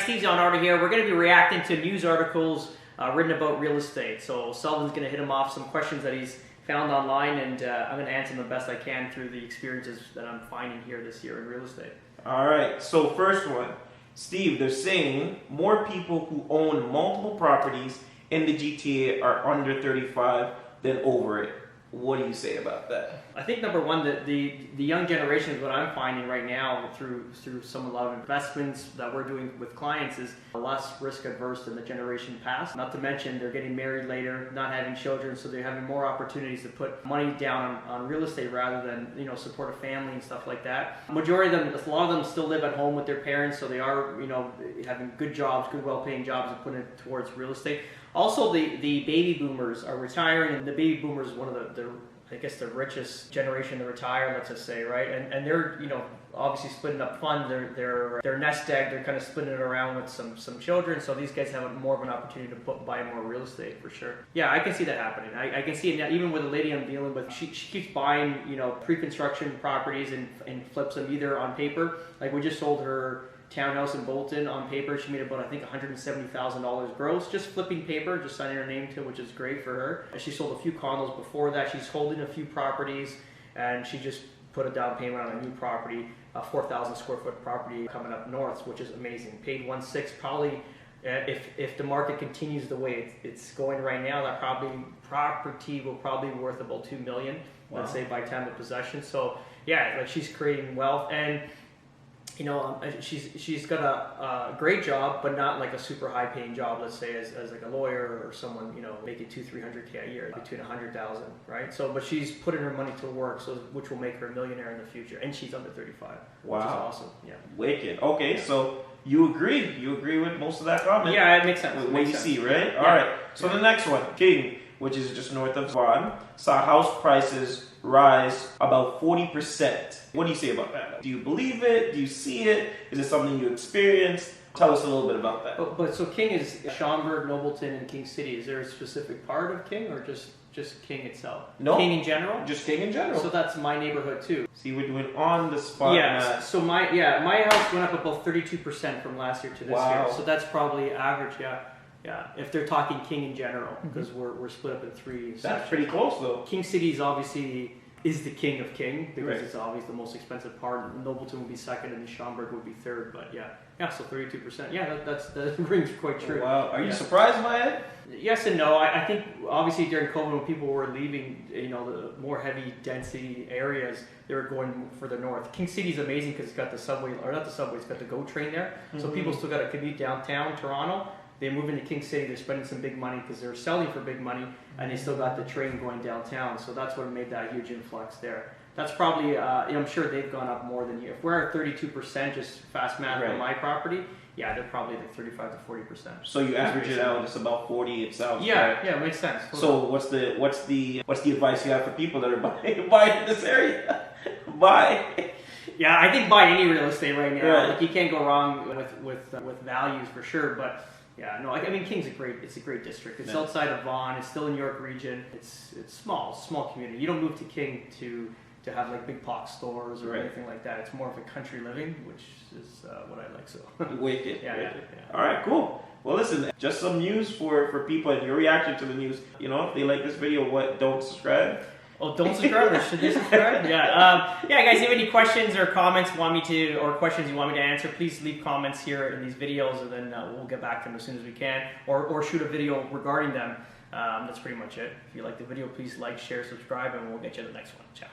Steve Zanardi here. We're going to be reacting to news articles written about real estate. So Sullivan's going to hit him off some questions that he's found online, and I'm going to answer them the best I can through the experiences that I'm finding here this year in real estate. All right, so first one. Steve, they're saying more people who own multiple properties in the GTA are under 35 than over it. What do you say about that? I think number one, the young generation is what I'm finding right now through a lot of investments that we're doing with clients is less risk adverse than the generation past. Not to mention they're getting married later, not having children, so they're having more opportunities to put money down on real estate rather than support a family and stuff like that. Majority of them, a lot of them still live at home with their parents, so they are having good jobs, good well-paying jobs, and putting it towards real estate. Also, the baby boomers are retiring, and the baby boomers is one of the I guess the richest generation to retire, let's just say, right? And they're obviously splitting up funds. They're nest egg. They're kind of splitting it around with some children. So these guys have more of an opportunity to buy more real estate for sure. Yeah, I can see that happening. I can see it now, even with the lady I'm dealing with. She keeps buying pre-construction properties and flips them either on paper. Like we just sold her townhouse in Bolton on paper. She made about, I think, $170,000 gross, just flipping paper, just signing her name to it, which is great for her. And she sold a few condos before that. She's holding a few properties, and she just put a down payment on a new property, a 4,000 square foot property coming up north, which is amazing. Paid 1.6, probably. If the market continues the way it's going right now, that property will probably be worth about $2 million, let's say, by time of possession. So yeah, like she's creating wealth, and she's got a great job, but not like a super high paying job, let's say as like a lawyer or someone making $200-300K a year, between 100,000, right? So but she's putting her money to work, so which will make her a millionaire in the future, and she's under 35. Wow, which is awesome. Yeah, wicked. Okay, so you agree with most of that comment? Yeah, it makes sense. What you see, right? All right, so the next one, King, which is just north of Vaughan, saw house prices rise about 40%. What do you say about that? Do you believe it? Do you see it? Is it something you experienced? Tell us a little bit about that. But so King is Schaumburg, Nobleton, and King City. Is there a specific part of King, or just King itself? No. King in general? Just King in general. So that's my neighborhood too. See, we're doing on the spot. Yeah. So my house went up about 32% from last year to this year. So that's probably average. Yeah, if they're talking King in general, because we're split up in three sections. That's pretty close though. King City is the king of King, because right. It's obviously the most expensive part. Nobleton would be second, and Schaumburg would be third. But yeah, so 32%. Yeah, that rings quite true. Wow, are you surprised by it? Yes and no. I think obviously during COVID, when people were leaving, the more heavy density areas, they were going further north. King City is amazing because it's got the subway, or not the subway, it's got the GO train there. So people still got to commute downtown Toronto. They move into King City, they're spending some big money because they're selling for big money, and they still got the train going downtown. So that's what made that huge influx there. That's probably, I'm sure they've gone up more than you. If we're at 32%, just fast math on my property, yeah, they're probably like 35 to 40%. So you average it out, it's about 40 itself. Yeah, right? Yeah, it makes sense. So what's the advice you have for people that are buying in this area? Buy. Yeah, I think buy any real estate right now. Right. Like you can't go wrong with values for sure, but. Yeah, no, I mean King's a great district. It's outside of Vaughan. It's still in York region. It's small community. You don't move to King to have like big box stores or anything like that. It's more of a country living, which is what I like. So wicked. Yeah. All right, cool. Well, listen, just some news for people and your reaction to the news. If they like this video, don't subscribe. Oh, don't subscribe, or should they subscribe? Yeah, guys, if you have any questions or comments or questions you want me to answer, please leave comments here in these videos, and then we'll get back to them as soon as we can, or shoot a video regarding them. That's pretty much it. If you like the video, please like, share, subscribe, and we'll get you to the next one. Ciao.